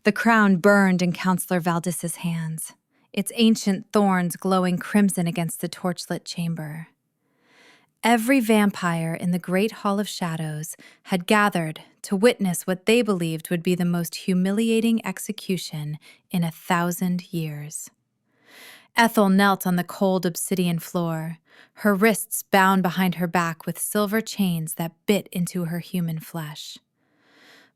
The crown burned in Counselor Valdis's hands, its ancient thorns glowing crimson against the torchlit chamber. Every vampire in the Great Hall of Shadows had gathered to witness what they believed would be the most humiliating execution in 1,000 years. Ethel knelt on the cold obsidian floor, her wrists bound behind her back with silver chains that bit into her human flesh.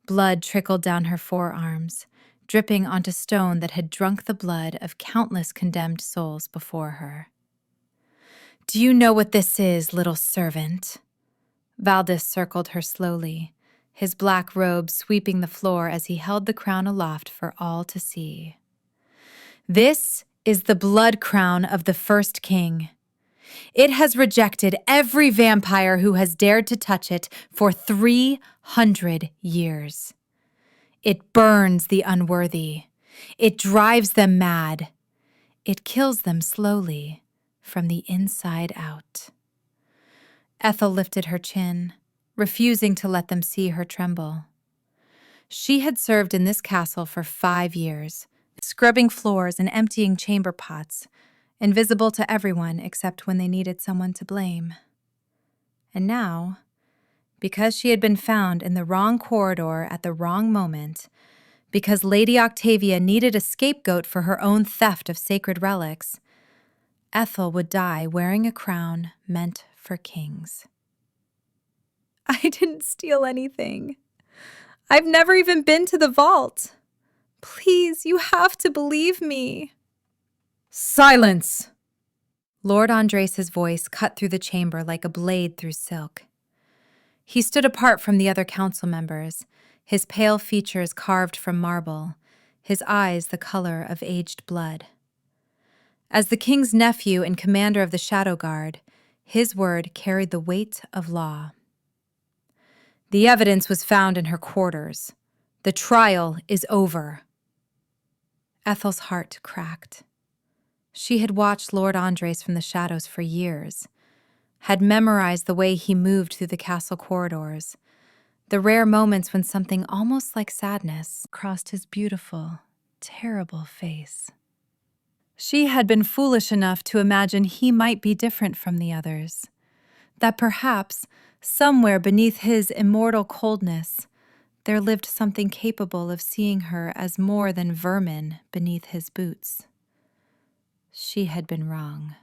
Blood trickled down her forearms, dripping onto stone that had drunk the blood of countless condemned souls before her. "Do you know what this is, little servant?" Valdis circled her slowly, his black robe sweeping the floor as he held the crown aloft for all to see. "This is the blood crown of the first king. It has rejected every vampire who has dared to touch it for 300 years. It burns the unworthy. It drives them mad. It kills them slowly, from the inside out." Ethel lifted her chin, refusing to let them see her tremble. She had served in this castle for 5 years, scrubbing floors and emptying chamber pots, invisible to everyone except when they needed someone to blame. And now, because she had been found in the wrong corridor at the wrong moment, because Lady Octavia needed a scapegoat for her own theft of sacred relics, Ethel would die wearing a crown meant for kings. "I didn't steal anything. I've never even been to the vault. Please, you have to believe me." "Silence!" Lord Andreas' voice cut through the chamber like a blade through silk. He stood apart from the other council members, his pale features carved from marble, his eyes the color of aged blood. As the king's nephew and commander of the Shadow Guard, his word carried the weight of law. "The evidence was found in her quarters. The trial is over." Ethel's heart cracked. She had watched Lord Andres from the shadows for years, had memorized the way he moved through the castle corridors, the rare moments when something almost like sadness crossed his beautiful, terrible face. She had been foolish enough to imagine he might be different from the others, that perhaps, somewhere beneath his immortal coldness, there lived something capable of seeing her as more than vermin beneath his boots. She had been wrong.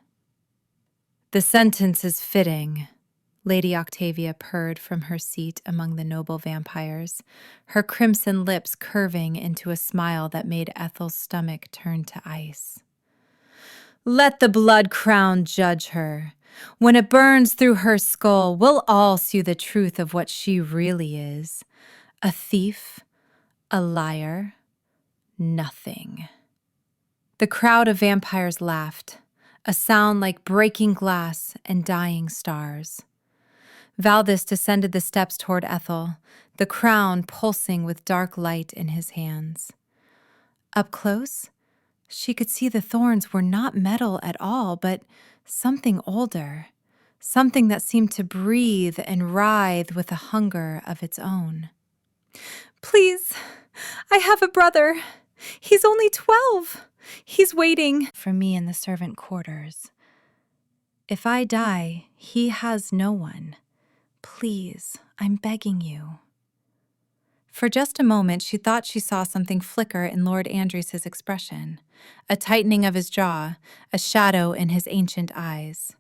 "The sentence is fitting," Lady Octavia purred from her seat among the noble vampires, her crimson lips curving into a smile that made Ethel's stomach turn to ice. "Let the blood crown judge her. When it burns through her skull, we'll all see the truth of what she really is. A thief, a liar, nothing." The crowd of vampires laughed, a sound like breaking glass and dying stars. Valdis descended the steps toward Ethel, the crown pulsing with dark light in his hands. Up close, she could see the thorns were not metal at all, but something older, something that seemed to breathe and writhe with a hunger of its own. "Please, I have a brother. He's only 12. He's waiting for me in the servant quarters. If I die, he has no one. Please, I'm begging you." For just a moment, she thought she saw something flicker in Lord Andreas' expression, a tightening of his jaw, a shadow in his ancient eyes.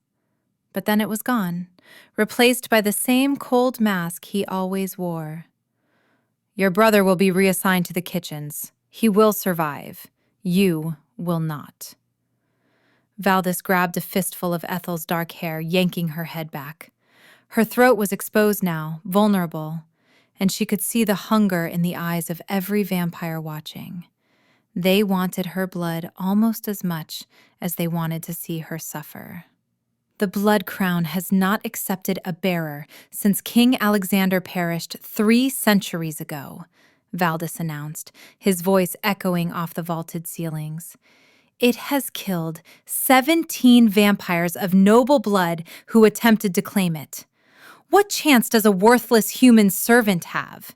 But then it was gone, replaced by the same cold mask he always wore. "Your brother will be reassigned to the kitchens. He will survive. You will not." Valdis grabbed a fistful of Ethel's dark hair, yanking her head back. Her throat was exposed now, vulnerable, and she could see the hunger in the eyes of every vampire watching. They wanted her blood almost as much as they wanted to see her suffer. "The blood crown has not accepted a bearer since King Alexander perished 3 centuries ago," Valdis announced, his voice echoing off the vaulted ceilings. "It has killed 17 vampires of noble blood who attempted to claim it. What chance does a worthless human servant have?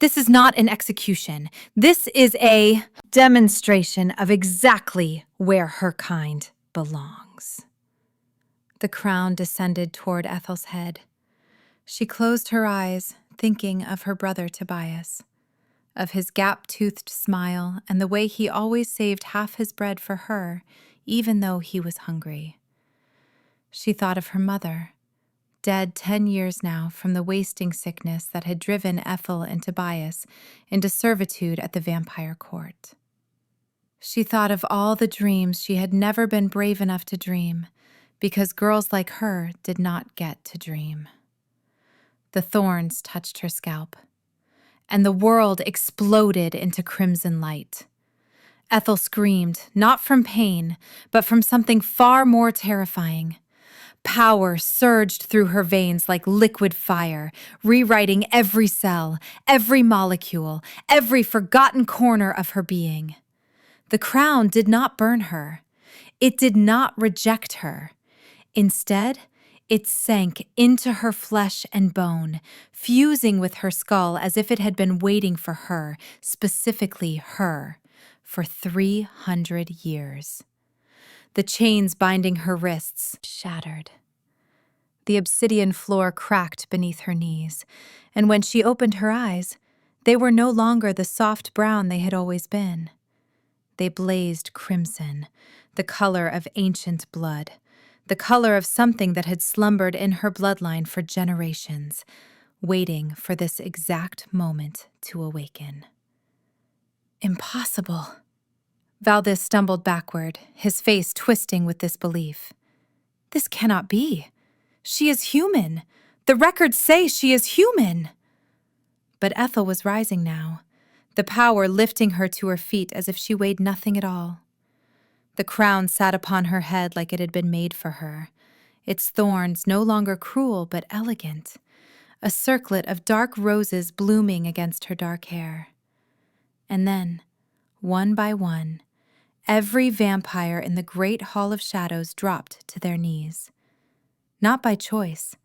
This is not an execution. This is a demonstration of exactly where her kind belongs. The crown descended toward Ethel's head. She closed her eyes, thinking of her brother Tobias, of his gap-toothed smile and the way he always saved half his bread for her, even though he was hungry. She thought of her mother, dead 10 years now from the wasting sickness that had driven Ethel and Tobias into servitude at the vampire court. She thought of all the dreams she had never been brave enough to dream, because girls like her did not get to dream. The thorns touched her scalp, and the world exploded into crimson light. Ethel screamed, not from pain, but from something far more terrifying. Power surged through her veins like liquid fire, rewriting every cell, every molecule, every forgotten corner of her being. The crown did not burn her. It did not reject her. Instead, it sank into her flesh and bone, fusing with her skull as if it had been waiting for her, specifically her, for 300 years. The chains binding her wrists shattered. The obsidian floor cracked beneath her knees, and when she opened her eyes, they were no longer the soft brown they had always been. They blazed crimson, the color of ancient blood, the color of something that had slumbered in her bloodline for generations, waiting for this exact moment to awaken. Impossible. Valdis stumbled backward, his face twisting with disbelief. This cannot be. She is human. The records say she is human. But Ethel was rising now, the power lifting her to her feet as if she weighed nothing at all. The crown sat upon her head like it had been made for her, its thorns no longer cruel but elegant, a circlet of dark roses blooming against her dark hair. And then, one by one, every vampire in the great hall of shadows dropped to their knees. Not by choice.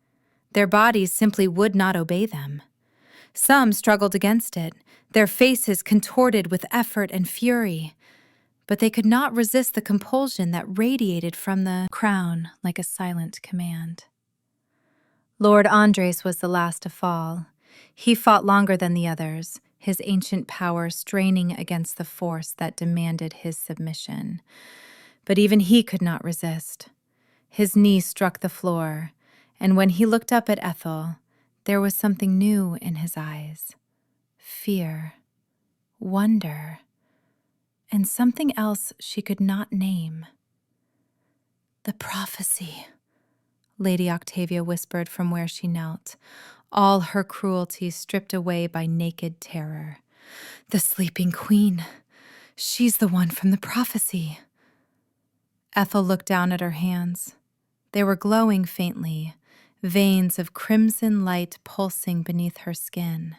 Their bodies simply would not obey them. Some struggled against it, their faces contorted with effort and fury, but they could not resist the compulsion that radiated from the crown like a silent command. Lord Andreas was the last to fall. He fought longer than the others, his ancient power straining against the force that demanded his submission. But even he could not resist. His knee struck the floor, and when he looked up at Ethel, there was something new in his eyes. Fear, wonder, and something else she could not name. The prophecy, Lady Octavia whispered from where she knelt, all her cruelty stripped away by naked terror. The sleeping queen. She's the one from the prophecy. Ethel looked down at her hands. They were glowing faintly, veins of crimson light pulsing beneath her skin.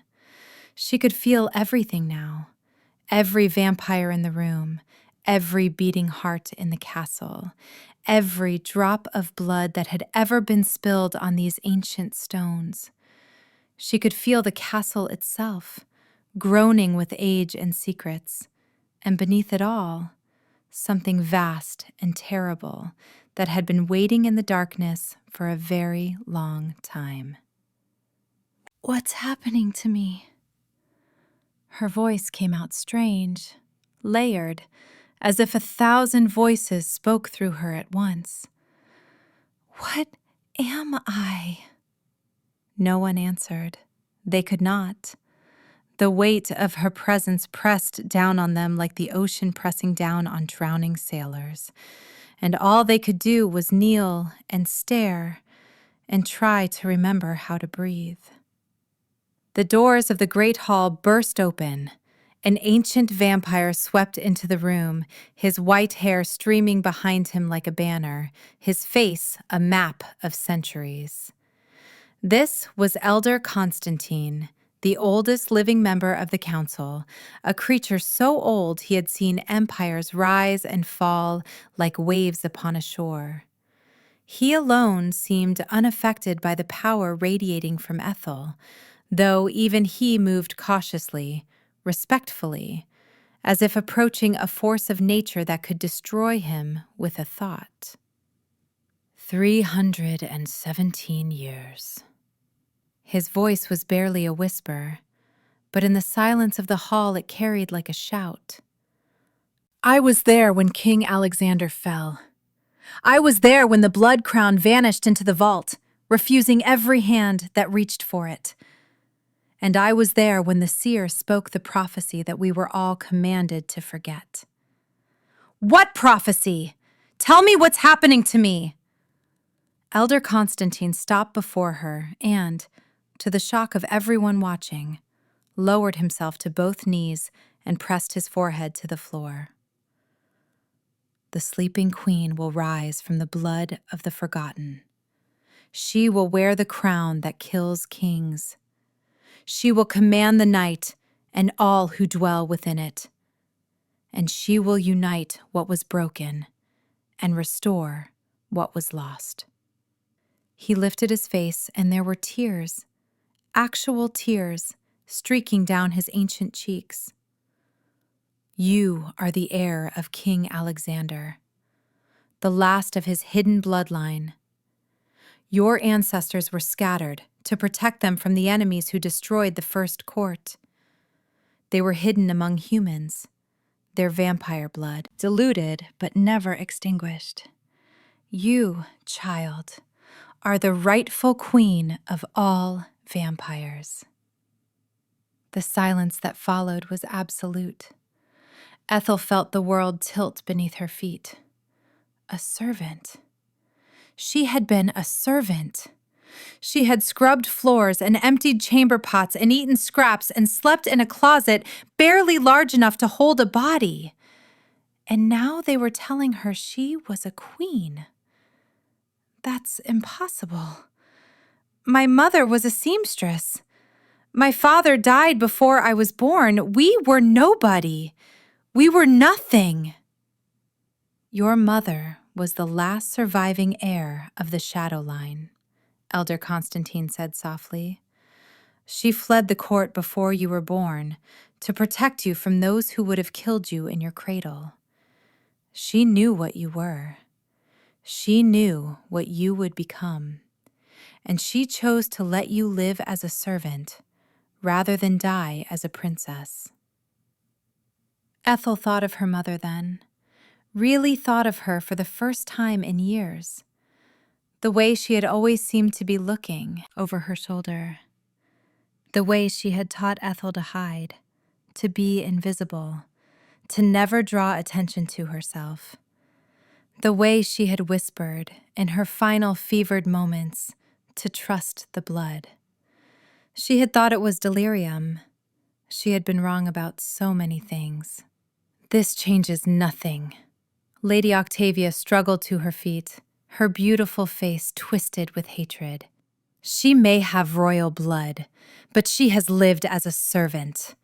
She could feel everything now. Every vampire in the room, every beating heart in the castle, every drop of blood that had ever been spilled on these ancient stones. She could feel the castle itself, groaning with age and secrets, and beneath it all, something vast and terrible that had been waiting in the darkness for a very long time. What's happening to me? Her voice came out strange, layered, as if 1,000 voices spoke through her at once. What am I? No one answered. They could not. The weight of her presence pressed down on them like the ocean pressing down on drowning sailors, and all they could do was kneel and stare and try to remember how to breathe. The doors of the great hall burst open. An ancient vampire swept into the room, his white hair streaming behind him like a banner, his face a map of centuries. This was Elder Constantine, the oldest living member of the council, a creature so old he had seen empires rise and fall like waves upon a shore. He alone seemed unaffected by the power radiating from Ethel, though even he moved cautiously, respectfully, as if approaching a force of nature that could destroy him with a thought. 317 years. His voice was barely a whisper, but in the silence of the hall it carried like a shout. I was there when King Alexander fell. I was there when the blood crown vanished into the vault, refusing every hand that reached for it. And I was there when the seer spoke the prophecy that we were all commanded to forget. What prophecy? Tell me what's happening to me! Elder Constantine stopped before her and, to the shock of everyone watching, lowered himself to both knees and pressed his forehead to the floor. The sleeping queen will rise from the blood of the forgotten. She will wear the crown that kills kings. She will command the night and all who dwell within it. And she will unite what was broken and restore what was lost. He lifted his face, and there were tears, actual tears, streaking down his ancient cheeks. You are the heir of King Alexander, the last of his hidden bloodline. Your ancestors were scattered to protect them from the enemies who destroyed the first court. They were hidden among humans, their vampire blood, diluted but never extinguished. You, child, are the rightful queen of all vampires. The silence that followed was absolute. Ethel felt the world tilt beneath her feet. A servant. She had been a servant. She had scrubbed floors and emptied chamber pots and eaten scraps and slept in a closet barely large enough to hold a body. And now they were telling her she was a queen. That's impossible. My mother was a seamstress. My father died before I was born. We were nobody. We were nothing. Your mother was the last surviving heir of the shadow line, Elder Constantine said softly. She fled the court before you were born to protect you from those who would have killed you in your cradle. She knew what you were. She knew what you would become. And she chose to let you live as a servant rather than die as a princess. Ethel thought of her mother then, really thought of her for the first time in years. The way she had always seemed to be looking over her shoulder. The way she had taught Ethel to hide, to be invisible, to never draw attention to herself. The way she had whispered, in her final fevered moments, to trust the blood. She had thought it was delirium. She had been wrong about so many things. This changes nothing. Lady Octavia struggled to her feet, her beautiful face twisted with hatred. She may have royal blood, but she has lived as a servant.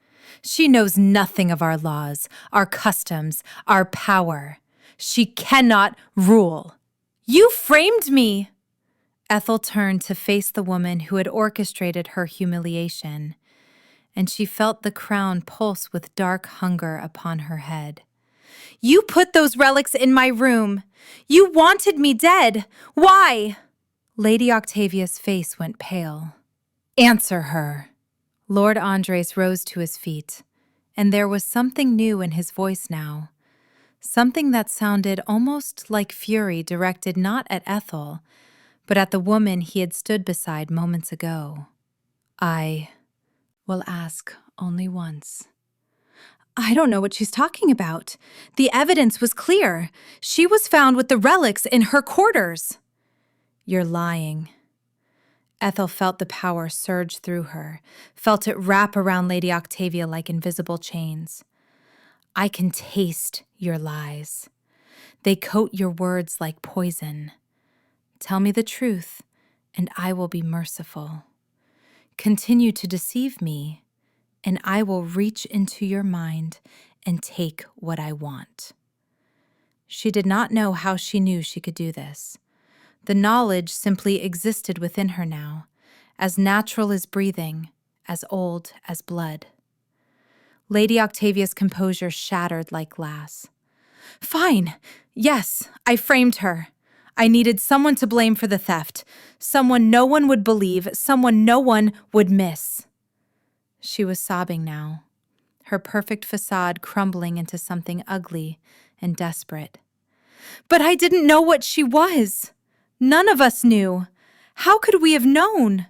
She knows nothing of our laws, our customs, our power. She cannot rule. You framed me! Ethel turned to face the woman who had orchestrated her humiliation, and she felt the crown pulse with dark hunger upon her head. You put those relics in my room. You wanted me dead. Why? Lady Octavia's face went pale. Answer her. Lord Andres rose to his feet, and there was something new in his voice now. Something that sounded almost like fury directed not at Ethel, but at the woman he had stood beside moments ago. I will ask only once. I don't know what she's talking about. The evidence was clear. She was found with the relics in her quarters. You're lying. Ethel felt the power surge through her, felt it wrap around Lady Octavia like invisible chains. I can taste your lies. They coat your words like poison. Tell me the truth, and I will be merciful. Continue to deceive me, and I will reach into your mind and take what I want. She did not know how she knew she could do this. The knowledge simply existed within her now, as natural as breathing, as old as blood. Lady Octavia's composure shattered like glass. Fine. Yes, I framed her. I needed someone to blame for the theft, someone no one would believe, someone no one would miss. She was sobbing now, her perfect facade crumbling into something ugly and desperate. But I didn't know what she was. None of us knew. How could we have known?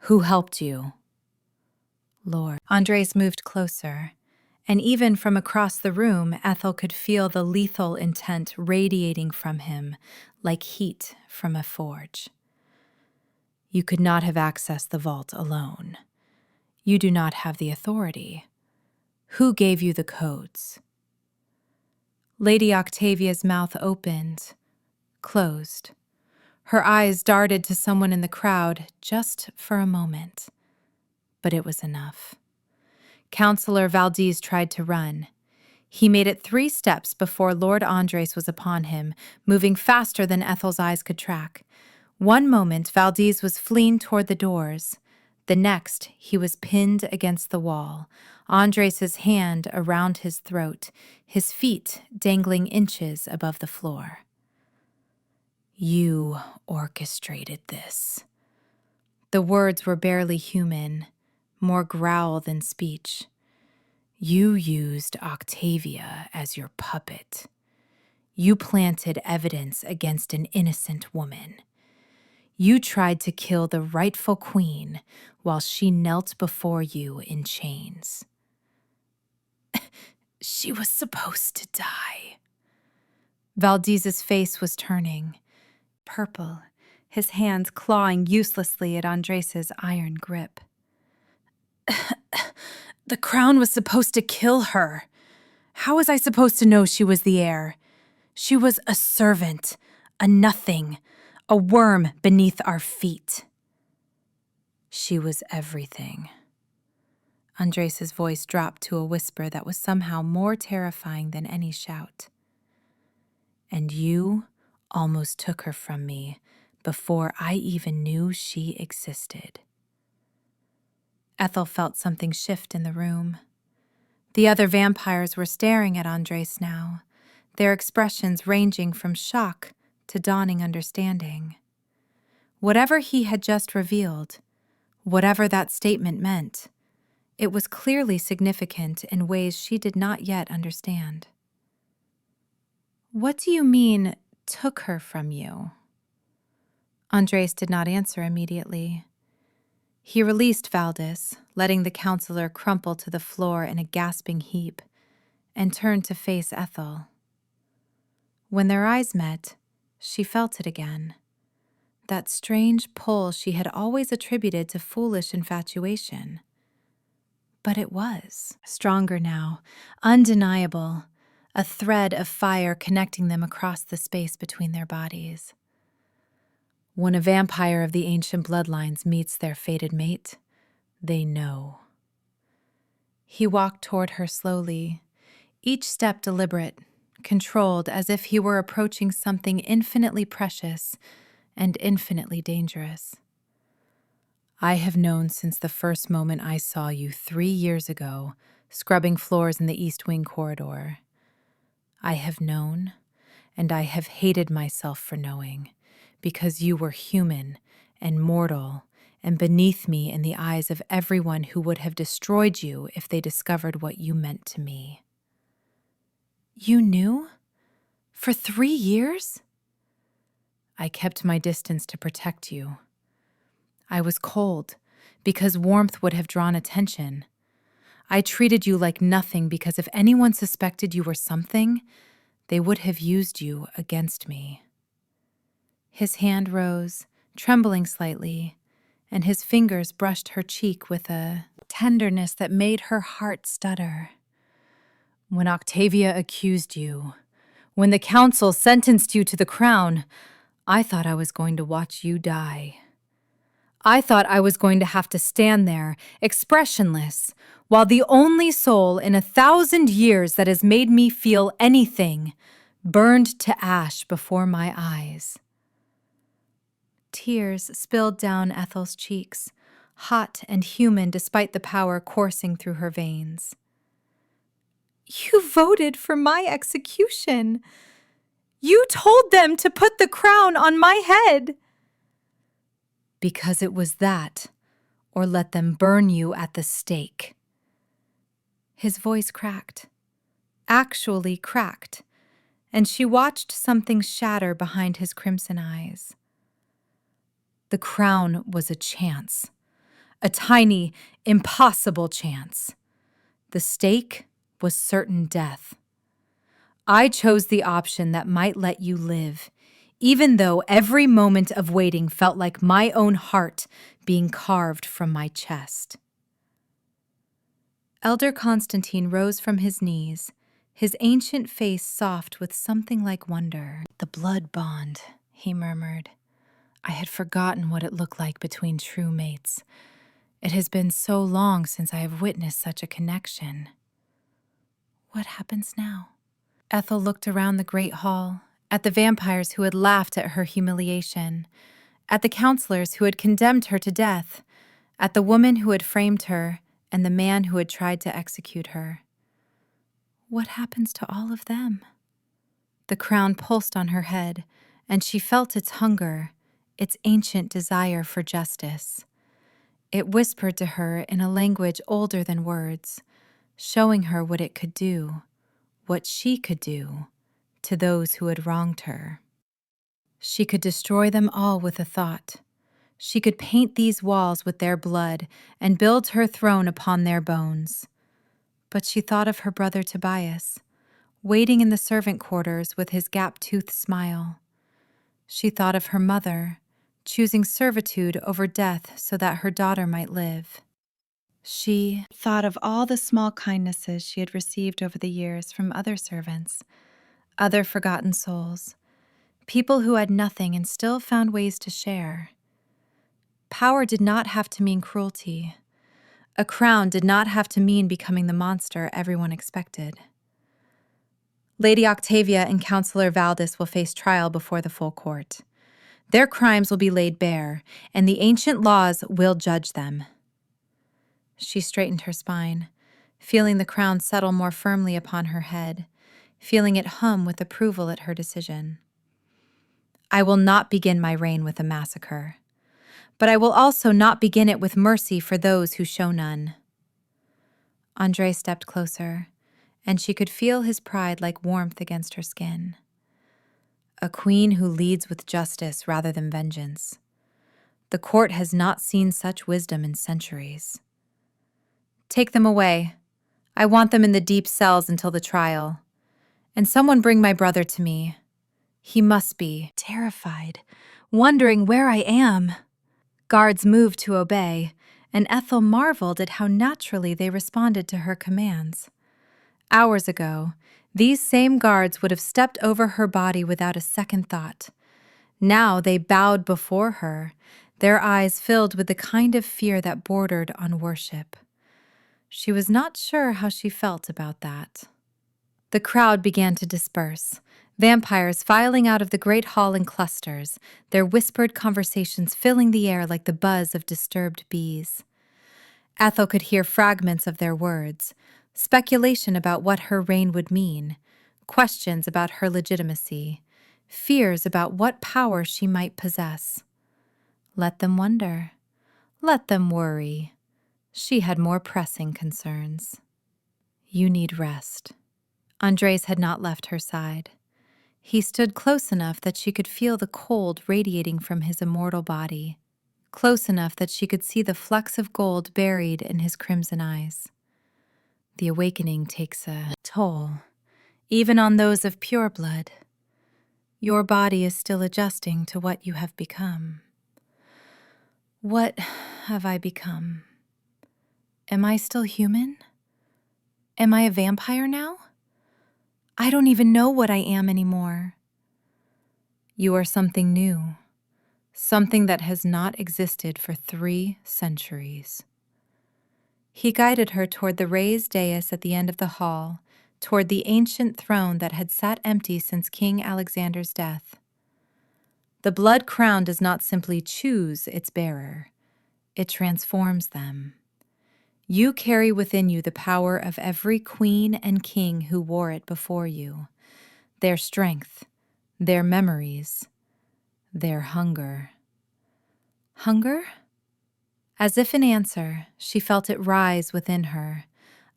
Who helped you? Lord. Andres moved closer, and even from across the room, Ethel could feel the lethal intent radiating from him like heat from a forge. You could not have accessed the vault alone. You do not have the authority. Who gave you the codes? Lady Octavia's mouth opened, closed. Her eyes darted to someone in the crowd just for a moment. But it was enough. Counselor Valdis tried to run. He made it 3 steps before Lord Andres was upon him, moving faster than Ethel's eyes could track. One moment, Valdis was fleeing toward the doors. The next, he was pinned against the wall, Andres' hand around his throat, his feet dangling inches above the floor. You orchestrated this. The words were barely human, more growl than speech. You used Octavia as your puppet. You planted evidence against an innocent woman. You tried to kill the rightful queen while she knelt before you in chains. She was supposed to die. Valdis's face was turning, purple, his hands clawing uselessly at Andres' iron grip. The crown was supposed to kill her. How was I supposed to know she was the heir? She was a servant, a nothing, a worm beneath our feet. She was everything. Andres' voice dropped to a whisper that was somehow more terrifying than any shout. And you almost took her from me before I even knew she existed. Ethel felt something shift in the room. The other vampires were staring at Andres now, their expressions ranging from shock to dawning understanding. Whatever he had just revealed, whatever that statement meant, it was clearly significant in ways she did not yet understand. What do you mean, took her from you? Andres did not answer immediately. He released Valdis, letting the counselor crumple to the floor in a gasping heap, and turned to face Ethel. When their eyes met, she felt it again. That strange pull she had always attributed to foolish infatuation. But it was stronger now, undeniable, a thread of fire connecting them across the space between their bodies. When a vampire of the ancient bloodlines meets their fated mate, they know. He walked toward her slowly, each step deliberate, controlled as if he were approaching something infinitely precious and infinitely dangerous. I have known since the first moment I saw you 3 years ago, scrubbing floors in the East Wing corridor. I have known, and I have hated myself for knowing, because you were human and mortal and beneath me in the eyes of everyone who would have destroyed you if they discovered what you meant to me. You knew? For 3 years? I kept my distance to protect you. I was cold, because warmth would have drawn attention. I treated you like nothing because if anyone suspected you were something, they would have used you against me. His hand rose, trembling slightly, and his fingers brushed her cheek with a tenderness that made her heart stutter. When Octavia accused you, when the council sentenced you to the crown, I thought I was going to watch you die. I thought I was going to have to stand there, expressionless, while the only soul in 1,000 years that has made me feel anything burned to ash before my eyes. Tears spilled down Ethel's cheeks, hot and human despite the power coursing through her veins. "You voted for my execution. You told them to put the crown on my head." "Because it was that, or let them burn you at the stake." His voice cracked, actually cracked, and she watched something shatter behind his crimson eyes. The crown was a chance, a tiny, impossible chance. The stake was certain death. I chose the option that might let you live, even though every moment of waiting felt like my own heart being carved from my chest. Elder Constantine rose from his knees, his ancient face soft with something like wonder. "The blood bond," he murmured. "I had forgotten what it looked like between true mates. It has been so long since I have witnessed such a connection." "What happens now?" Ethel looked around the great hall, at the vampires who had laughed at her humiliation, at the counselors who had condemned her to death, at the woman who had framed her, and the man who had tried to execute her. What happens to all of them? The crown pulsed on her head, and she felt its hunger, its ancient desire for justice. It whispered to her in a language older than words, showing her what it could do, what she could do, to those who had wronged her. She could destroy them all with a thought. She could paint these walls with their blood and build her throne upon their bones. But she thought of her brother Tobias, waiting in the servant quarters with his gap-toothed smile. She thought of her mother, choosing servitude over death so that her daughter might live. She thought of all the small kindnesses she had received over the years from other servants, other forgotten souls, people who had nothing and still found ways to share. Power did not have to mean cruelty. A crown did not have to mean becoming the monster everyone expected. Lady Octavia and Counselor Valdis will face trial before the full court. Their crimes will be laid bare, and the ancient laws will judge them. She straightened her spine, feeling the crown settle more firmly upon her head, feeling it hum with approval at her decision. I will not begin my reign with a massacre, but I will also not begin it with mercy for those who show none. Andre stepped closer, and she could feel his pride like warmth against her skin. A queen who leads with justice rather than vengeance. The court has not seen such wisdom in centuries. Take them away. I want them in the deep cells until the trial. And someone bring my brother to me. He must be terrified, wondering where I am. Guards moved to obey, and Ethel marveled at how naturally they responded to her commands. Hours ago, these same guards would have stepped over her body without a second thought. Now they bowed before her, their eyes filled with the kind of fear that bordered on worship. She was not sure how she felt about that. The crowd began to disperse, vampires filing out of the great hall in clusters, their whispered conversations filling the air like the buzz of disturbed bees. Ethel could hear fragments of their words, speculation about what her reign would mean, questions about her legitimacy, fears about what power she might possess. Let them wonder. Let them worry. She had more pressing concerns. You need rest. Andres had not left her side. He stood close enough that she could feel the cold radiating from his immortal body, close enough that she could see the flecks of gold buried in his crimson eyes. The awakening takes a toll, even on those of pure blood. Your body is still adjusting to what you have become. What have I become? Am I still human? Am I a vampire now? I don't even know what I am anymore. You are something new, something that has not existed for 3 centuries. He guided her toward the raised dais at the end of the hall, toward the ancient throne that had sat empty since King Alexander's death. The blood crown does not simply choose its bearer. it transforms them. You carry within you the power of every queen and king who wore it before you, their strength, their memories, their hunger. Hunger? As if in answer, she felt it rise within her,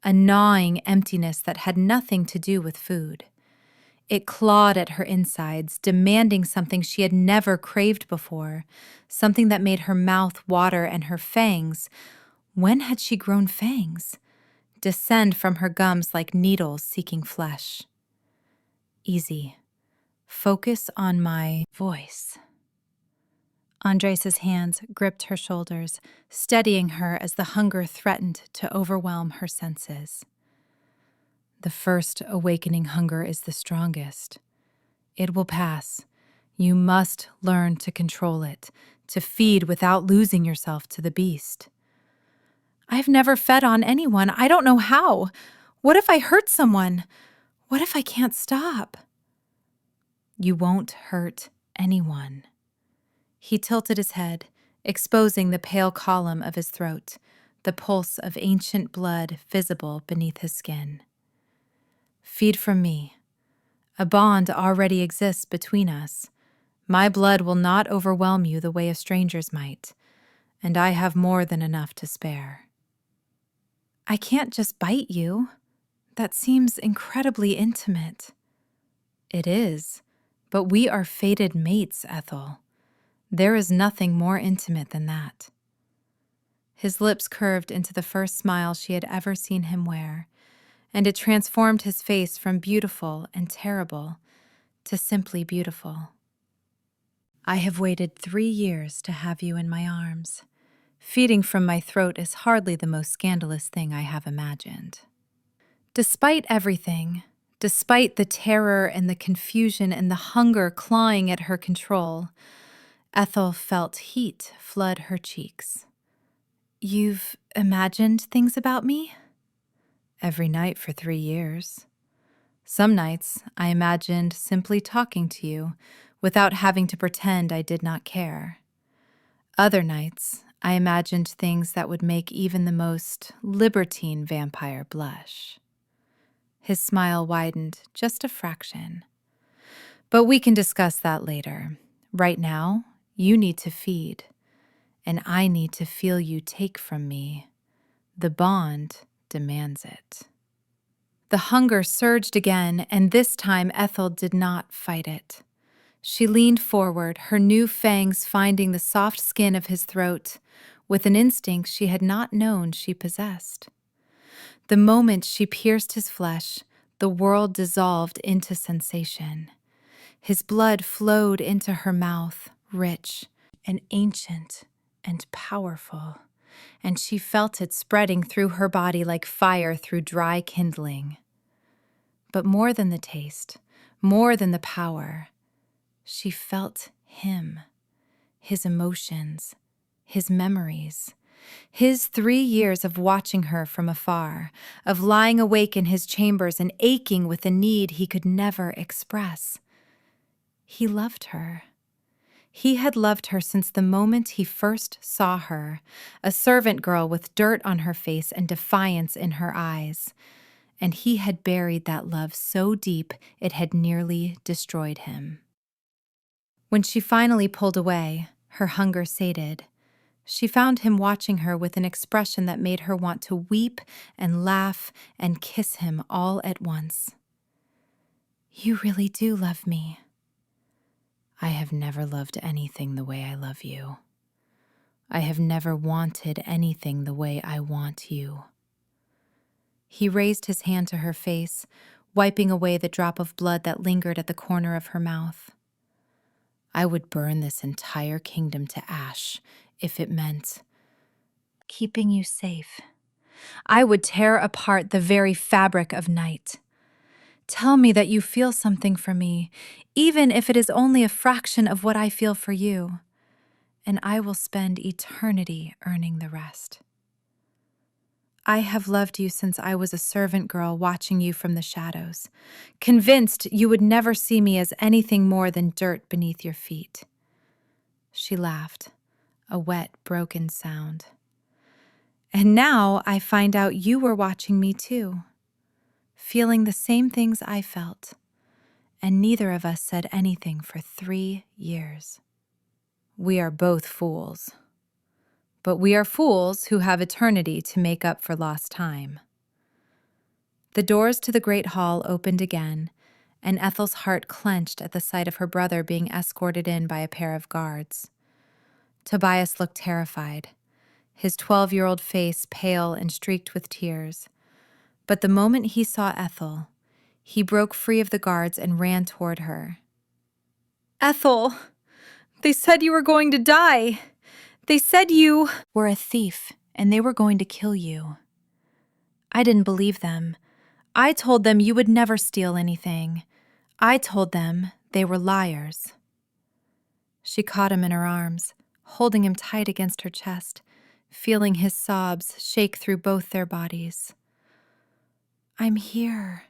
a gnawing emptiness that had nothing to do with food. It clawed at her insides, demanding something she had never craved before, something that made her mouth water and her fangs, when had she grown fangs? Descend from her gums like needles seeking flesh. Easy. Focus on my voice. Andres' hands gripped her shoulders, steadying her as the hunger threatened to overwhelm her senses. The first awakening hunger is the strongest. It will pass. You must learn to control it, to feed without losing yourself to the beast. I've never fed on anyone. I don't know how. What if I hurt someone? What if I can't stop? You won't hurt anyone. He tilted his head, exposing the pale column of his throat, the pulse of ancient blood visible beneath his skin. Feed from me. A bond already exists between us. My blood will not overwhelm you the way a stranger's might, and I have more than enough to spare. I can't just bite you. That seems incredibly intimate. It is, but we are fated mates, Ethel. There is nothing more intimate than that. His lips curved into the first smile she had ever seen him wear, and it transformed his face from beautiful and terrible to simply beautiful. I have waited 3 years to have you in my arms. Feeding from my throat is hardly the most scandalous thing I have imagined. Despite everything, despite the terror and the confusion and the hunger clawing at her control, Ethel felt heat flood her cheeks. You've imagined things about me? Every night for 3 years. Some nights I imagined simply talking to you without having to pretend I did not care. Other nights I imagined things that would make even the most libertine vampire blush. His smile widened just a fraction. But we can discuss that later. Right now, you need to feed, and I need to feel you take from me. The bond demands it. The hunger surged again, and this time Ethel did not fight it. She leaned forward, her new fangs finding the soft skin of his throat, with an instinct she had not known she possessed. The moment she pierced his flesh, the world dissolved into sensation. His blood flowed into her mouth, rich and ancient and powerful, and she felt it spreading through her body like fire through dry kindling. But more than the taste, more than the power, she felt him, his emotions, his memories, his 3 years of watching her from afar, of lying awake in his chambers and aching with a need he could never express. He loved her. He had loved her since the moment he first saw her, a servant girl with dirt on her face and defiance in her eyes. And he had buried that love so deep it had nearly destroyed him. When she finally pulled away, her hunger sated, she found him watching her with an expression that made her want to weep and laugh and kiss him all at once. You really do love me. I have never loved anything the way I love you. I have never wanted anything the way I want you. He raised his hand to her face, wiping away the drop of blood that lingered at the corner of her mouth. I would burn this entire kingdom to ash if it meant keeping you safe. I would tear apart the very fabric of night. Tell me that you feel something for me, even if it is only a fraction of what I feel for you, and I will spend eternity earning the rest. I have loved you since I was a servant girl watching you from the shadows, convinced you would never see me as anything more than dirt beneath your feet. She laughed, a wet, broken sound. And now I find out you were watching me too, feeling the same things I felt, and neither of us said anything for 3 years. We are both fools. But we are fools who have eternity to make up for lost time. The doors to the great hall opened again, and Ethel's heart clenched at the sight of her brother being escorted in by a pair of guards. Tobias looked terrified, his 12-year-old face pale and streaked with tears. But the moment he saw Ethel, he broke free of the guards and ran toward her. "Ethel, they said you were going to die. They said you were a thief and they were going to kill you. I didn't believe them. I told them you would never steal anything. I told them they were liars." She caught him in her arms, holding him tight against her chest, feeling his sobs shake through both their bodies. "I'm here.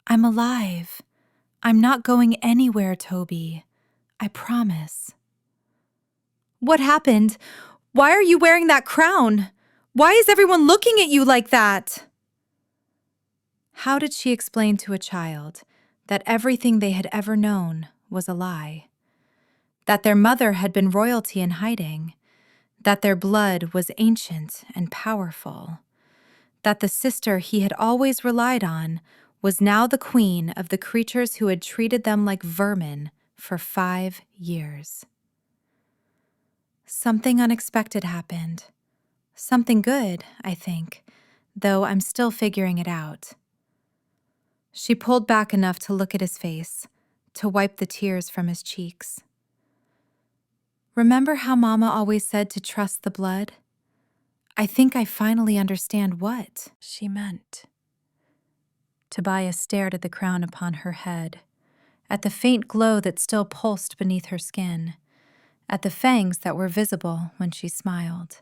I'm alive. I'm not going anywhere, Toby. I promise." "What happened? Why are you wearing that crown? Why is everyone looking at you like that?" How did she explain to a child that everything they had ever known was a lie? That their mother had been royalty in hiding? That their blood was ancient and powerful? That the sister he had always relied on was now the queen of the creatures who had treated them like vermin for 5 years? Something unexpected happened. Something good, I think, though I'm still figuring it out. She pulled back enough to look at his face, to wipe the tears from his cheeks. "Remember how Mama always said to trust the blood? I think I finally understand what she meant." Tobias stared at the crown upon her head, at the faint glow that still pulsed beneath her skin, at the fangs that were visible when she smiled.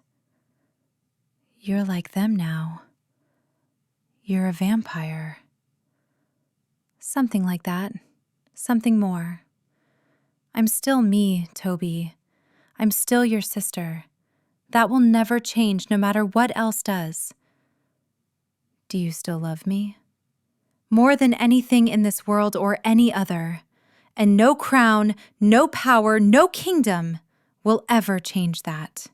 "You're like them now. You're a vampire." "Something like that. Something more. I'm still me, Toby. I'm still your sister. That will never change no matter what else does." "Do you still love me?" "More than anything in this world or any other. And no crown, no power, no kingdom will ever change that."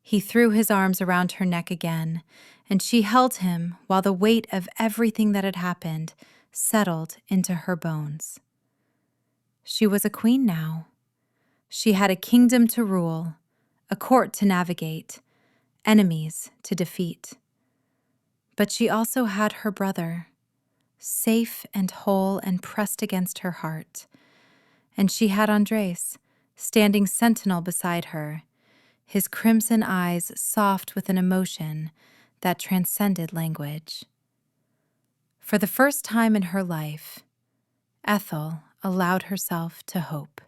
He threw his arms around her neck again, and she held him while the weight of everything that had happened settled into her bones. She was a queen now. She had a kingdom to rule, a court to navigate, enemies to defeat. But she also had her brother, safe and whole and pressed against her heart. And she had Andres, standing sentinel beside her, his crimson eyes soft with an emotion that transcended language. For the first time in her life, Ethel allowed herself to hope.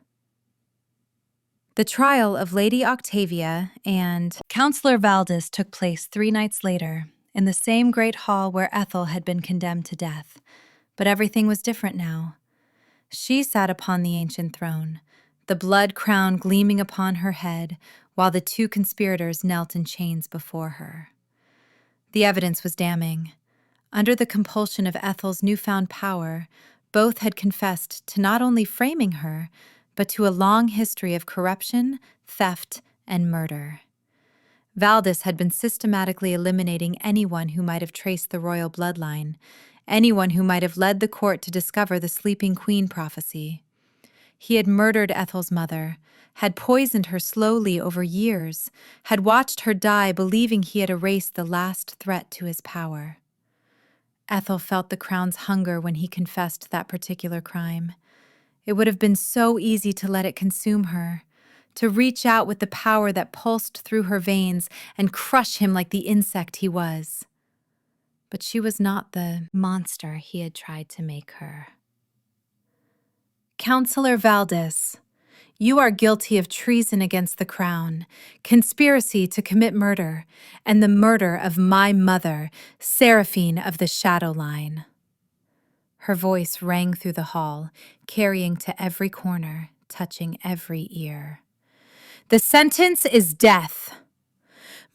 The trial of Lady Octavia and Counselor Valdis took place 3 nights later, in the same great hall where Ethel had been condemned to death. But everything was different now. She sat upon the ancient throne, the blood crown gleaming upon her head, while the 2 conspirators knelt in chains before her. The evidence was damning. Under the compulsion of Ethel's newfound power, both had confessed to not only framing her, but to a long history of corruption, theft, and murder. Valdis had been systematically eliminating anyone who might have traced the royal bloodline, anyone who might have led the court to discover the sleeping queen prophecy. He had murdered Ethel's mother, had poisoned her slowly over years, had watched her die believing he had erased the last threat to his power. Ethel felt the crown's hunger when he confessed that particular crime. It would have been so easy to let it consume her, to reach out with the power that pulsed through her veins and crush him like the insect he was. But she was not the monster he had tried to make her. "Counselor Valdis, you are guilty of treason against the crown, conspiracy to commit murder, and the murder of my mother, Seraphine of the Shadow Line." Her voice rang through the hall, carrying to every corner, touching every ear. The sentence is death.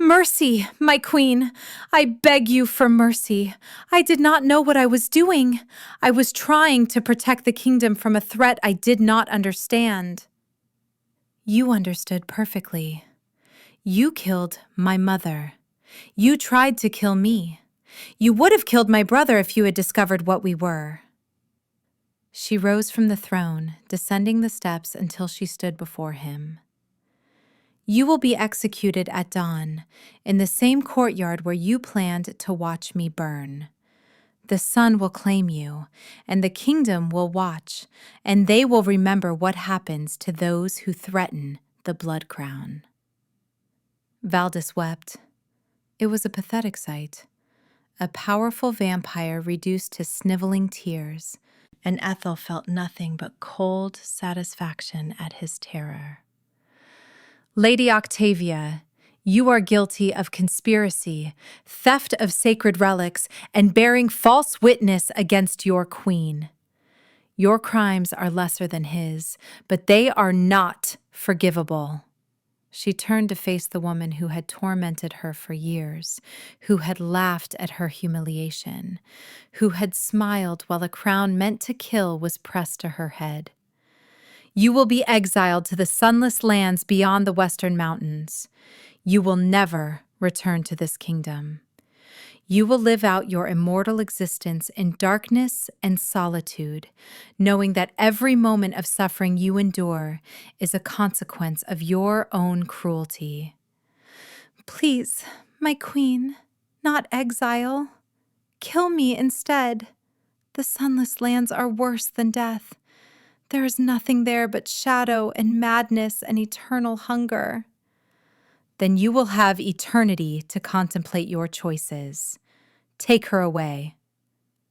Mercy, my queen. I beg you for mercy. I did not know what I was doing. I was trying to protect the kingdom from a threat I did not understand. You understood perfectly. You killed my mother. You tried to kill me. You would have killed my brother if you had discovered what we were. She rose from the throne, descending the steps until she stood before him. You will be executed at dawn, in the same courtyard where you planned to watch me burn. The sun will claim you, and the kingdom will watch, and they will remember what happens to those who threaten the blood crown. Valdis wept. It was a pathetic sight. A powerful vampire reduced to sniveling tears, and Ethel felt nothing but cold satisfaction at his terror. Lady Octavia, you are guilty of conspiracy, theft of sacred relics, and bearing false witness against your queen. Your crimes are lesser than his, but they are not forgivable. She turned to face the woman who had tormented her for years, who had laughed at her humiliation, who had smiled while a crown meant to kill was pressed to her head. You will be exiled to the sunless lands beyond the western mountains. You will never return to this kingdom. You will live out your immortal existence in darkness and solitude, knowing that every moment of suffering you endure is a consequence of your own cruelty. Please, my queen, not exile. Kill me instead. The sunless lands are worse than death. There is nothing there but shadow and madness and eternal hunger. Then you will have eternity to contemplate your choices. Take her away.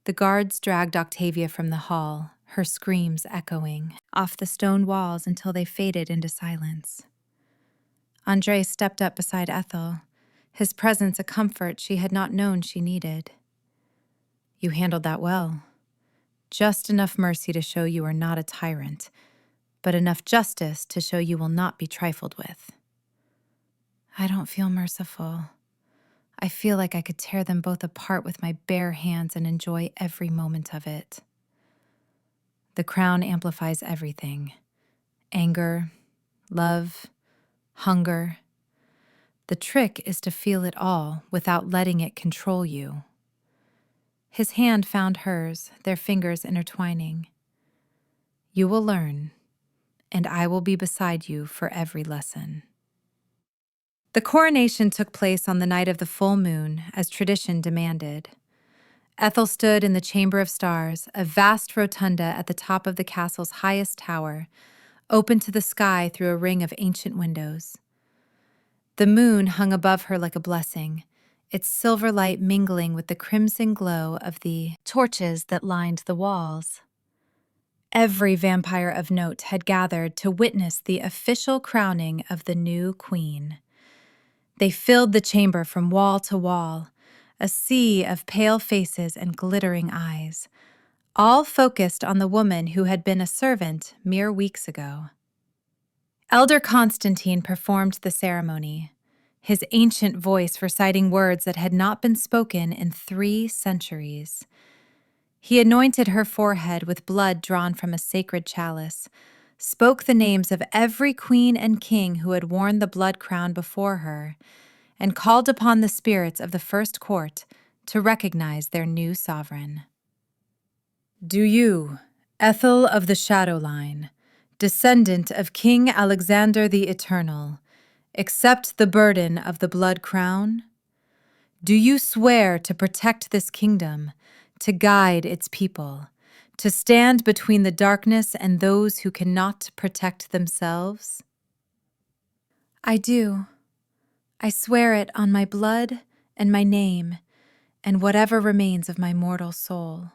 The guards dragged Octavia from the hall, her screams echoing off the stone walls until they faded into silence. Andreas stepped up beside Ethel, his presence a comfort she had not known she needed. You handled that well. Just enough mercy to show you are not a tyrant, but enough justice to show you will not be trifled with. I don't feel merciful. I feel like I could tear them both apart with my bare hands and enjoy every moment of it. The crown amplifies everything. Anger, love, hunger. The trick is to feel it all without letting it control you. His hand found hers, their fingers intertwining. You will learn, and I will be beside you for every lesson. The coronation took place on the night of the full moon, as tradition demanded. Ethel stood in the Chamber of Stars, a vast rotunda at the top of the castle's highest tower, open to the sky through a ring of ancient windows. The moon hung above her like a blessing, its silver light mingling with the crimson glow of the torches that lined the walls. Every vampire of note had gathered to witness the official crowning of the new queen. They filled the chamber from wall to wall, a sea of pale faces and glittering eyes, all focused on the woman who had been a servant mere weeks ago. Elder Constantine performed the ceremony, his ancient voice reciting words that had not been spoken in 3 centuries. He anointed her forehead with blood drawn from a sacred chalice, spoke the names of every queen and king who had worn the blood crown before her, and called upon the spirits of the first court to recognize their new sovereign. Do you, Ethel of the Shadow Line, descendant of King Alexander the Eternal, accept the burden of the blood crown? Do you swear to protect this kingdom, to guide its people, to stand between the darkness and those who cannot protect themselves? I do. I swear it on my blood and my name, and whatever remains of my mortal soul.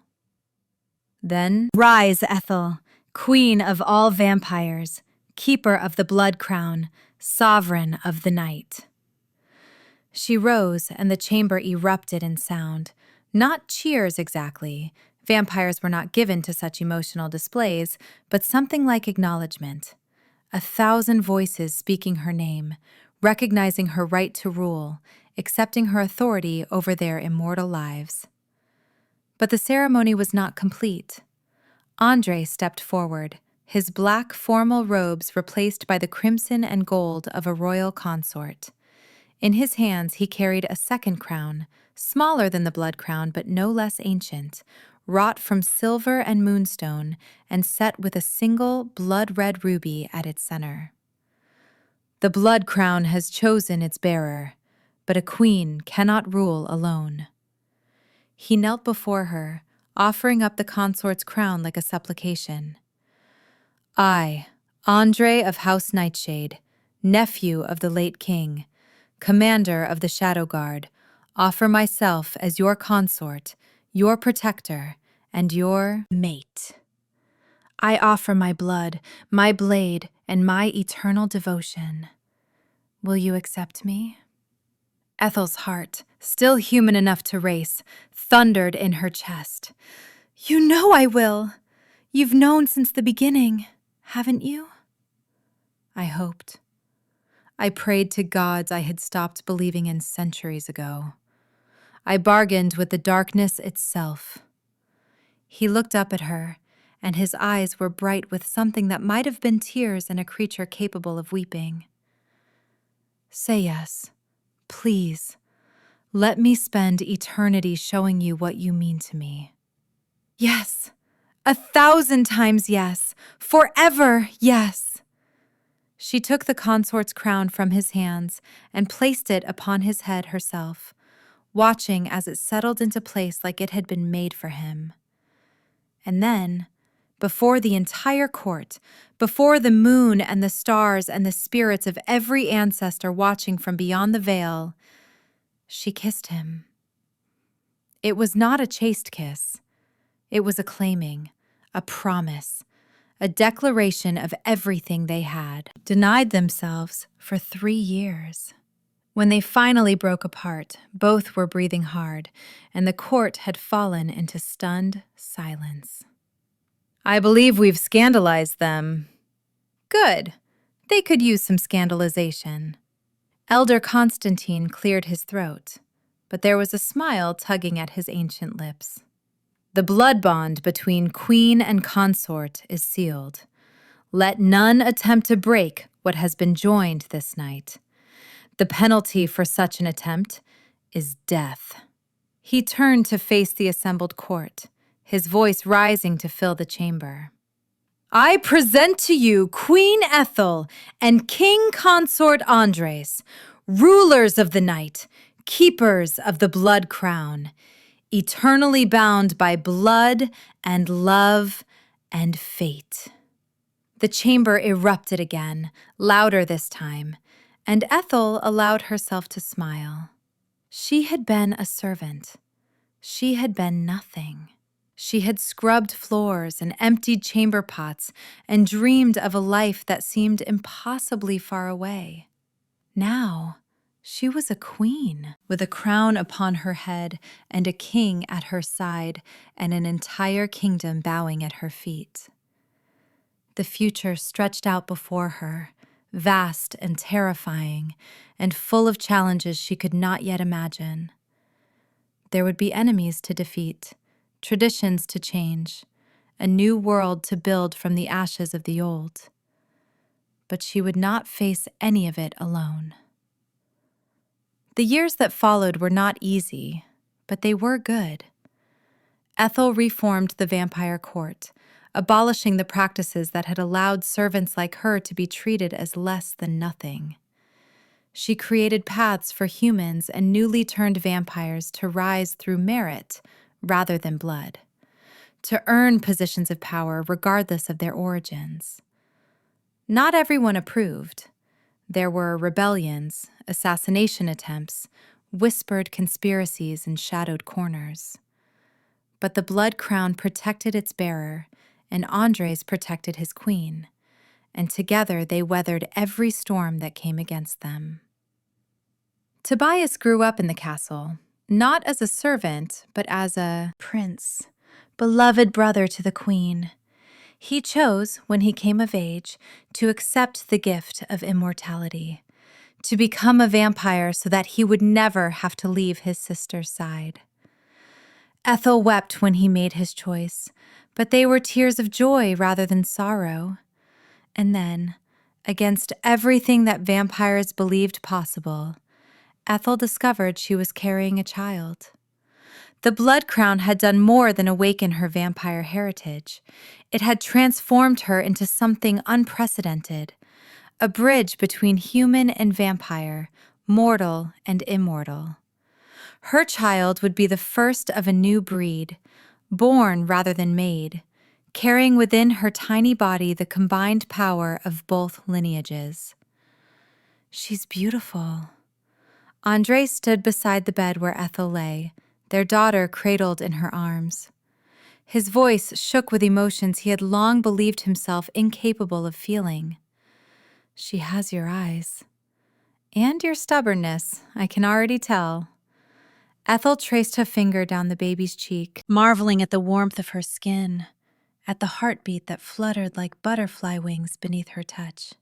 Then rise, Ethel, queen of all vampires, keeper of the blood crown, sovereign of the night. She rose, and the chamber erupted in sound. Not cheers exactly. Vampires were not given to such emotional displays, but something like acknowledgement. 1,000 voices speaking her name, recognizing her right to rule, accepting her authority over their immortal lives. But the ceremony was not complete. Andre stepped forward, his black formal robes replaced by the crimson and gold of a royal consort. In his hands he carried a second crown, smaller than the blood crown but no less ancient, wrought from silver and moonstone and set with a single blood-red ruby at its center. The blood crown has chosen its bearer, but a queen cannot rule alone. He knelt before her, offering up the consort's crown like a supplication. I, Andre of House Nightshade, nephew of the late king, commander of the Shadow Guard, offer myself as your consort, your protector, and your mate. I offer my blood, my blade, and my eternal devotion. Will you accept me? Ethel's heart, still human enough to race, thundered in her chest. You know I will. You've known since the beginning, haven't you? I hoped. I prayed to gods I had stopped believing in centuries ago. I bargained with the darkness itself. He looked up at her, and his eyes were bright with something that might have been tears in a creature capable of weeping. Say yes, please. Let me spend eternity showing you what you mean to me. Yes, 1,000 times yes, forever yes. She took the consort's crown from his hands and placed it upon his head herself, watching as it settled into place like it had been made for him. And then, before the entire court, before the moon and the stars and the spirits of every ancestor watching from beyond the veil, she kissed him. It was not a chaste kiss. It was a claiming, a promise, a declaration of everything they had denied themselves for 3 years. When they finally broke apart, both were breathing hard, and the court had fallen into stunned silence. I believe we've scandalized them. Good. They could use some scandalization. Elder Constantine cleared his throat, but there was a smile tugging at his ancient lips. The blood bond between queen and consort is sealed. Let none attempt to break what has been joined this night. The penalty for such an attempt is death. He turned to face the assembled court, his voice rising to fill the chamber. I present to you Queen Ethel and King Consort Andres, rulers of the night, keepers of the blood crown, eternally bound by blood and love and fate. The chamber erupted again, louder this time, and Ethel allowed herself to smile. She had been a servant. She had been nothing. She had scrubbed floors and emptied chamber pots and dreamed of a life that seemed impossibly far away. Now, she was a queen, with a crown upon her head and a king at her side and an entire kingdom bowing at her feet. The future stretched out before her, vast and terrifying, and full of challenges she could not yet imagine. There would be enemies to defeat, traditions to change, a new world to build from the ashes of the old. But she would not face any of it alone. The years that followed were not easy, but they were good. Ethel reformed the vampire court, abolishing the practices that had allowed servants like her to be treated as less than nothing. She created paths for humans and newly turned vampires to rise through merit rather than blood, to earn positions of power regardless of their origins. Not everyone approved. There were rebellions, assassination attempts, whispered conspiracies, and shadowed corners. But the blood crown protected its bearer, and Andres protected his queen, and together they weathered every storm that came against them. Tobias grew up in the castle, not as a servant, but as a prince, beloved brother to the queen. He chose, when he came of age, to accept the gift of immortality, to become a vampire so that he would never have to leave his sister's side. Ethel wept when he made his choice, but they were tears of joy rather than sorrow. And then, against everything that vampires believed possible, Ethel discovered she was carrying a child. The blood crown had done more than awaken her vampire heritage. It had transformed her into something unprecedented, a bridge between human and vampire, mortal and immortal. Her child would be the first of a new breed, born rather than made, carrying within her tiny body the combined power of both lineages. She's beautiful. Andre stood beside the bed where Ethel lay, their daughter cradled in her arms. His voice shook with emotions he had long believed himself incapable of feeling. She has your eyes. And your stubbornness, I can already tell. Ethel traced her finger down the baby's cheek, marveling at the warmth of her skin, at the heartbeat that fluttered like butterfly wings beneath her touch.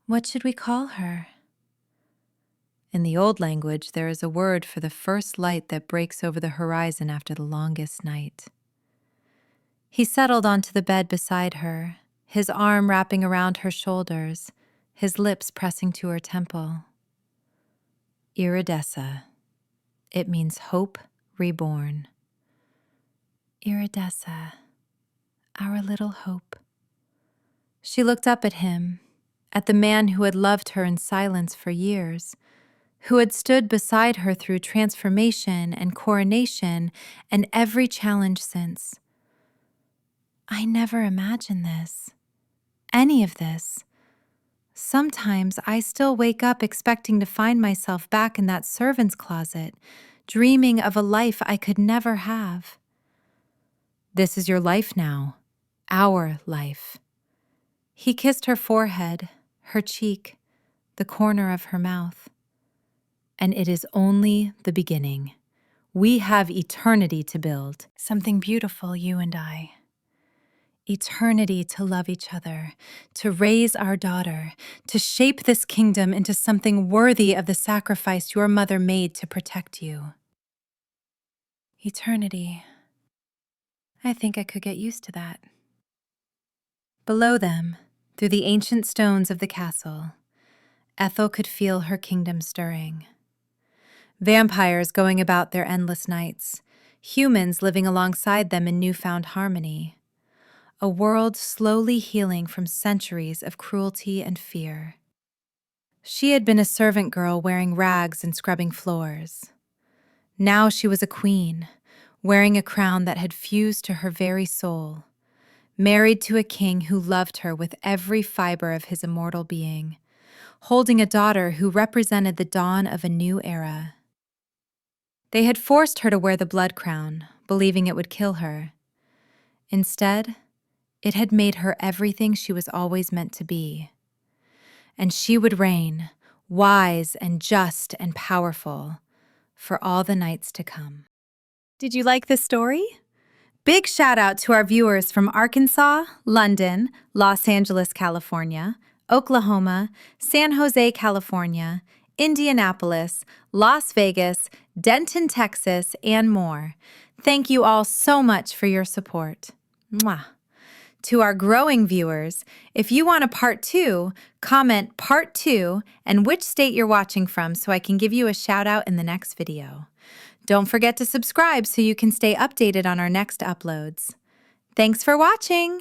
What should we call her? In the old language, there is a word for the first light that breaks over the horizon after the longest night. He settled onto the bed beside her, his arm wrapping around her shoulders, his lips pressing to her temple. Iridessa. It means hope reborn. Iridessa, our little hope. She looked up at him, at the man who had loved her in silence for years, who had stood beside her through transformation and coronation and every challenge since. I never imagined this, any of this. Sometimes I still wake up expecting to find myself back in that servant's closet, dreaming of a life I could never have. This is your life now, our life. He kissed her forehead, her cheek, the corner of her mouth. And it is only the beginning. We have eternity to build, something beautiful, you and I. Eternity to love each other, to raise our daughter, to shape this kingdom into something worthy of the sacrifice your mother made to protect you. Eternity. I think I could get used to that. Below them, through the ancient stones of the castle, Ethel could feel her kingdom stirring. Vampires going about their endless nights, humans living alongside them in newfound harmony. A world slowly healing from centuries of cruelty and fear. She had been a servant girl wearing rags and scrubbing floors. Now she was a queen, wearing a crown that had fused to her very soul, married to a king who loved her with every fiber of his immortal being, holding a daughter who represented the dawn of a new era. They had forced her to wear the blood crown, believing it would kill her. Instead, it had made her everything she was always meant to be. And she would reign, wise and just and powerful, for all the nights to come. Did you like this story? Big shout out to our viewers from Arkansas, London, Los Angeles, California, Oklahoma, San Jose, California, Indianapolis, Las Vegas, Denton, Texas, and more. Thank you all so much for your support. Mwah. To our growing viewers, if you want a part 2, comment part 2 and which state you're watching from so I can give you a shout out in the next video. Don't forget to subscribe so you can stay updated on our next uploads. Thanks for watching!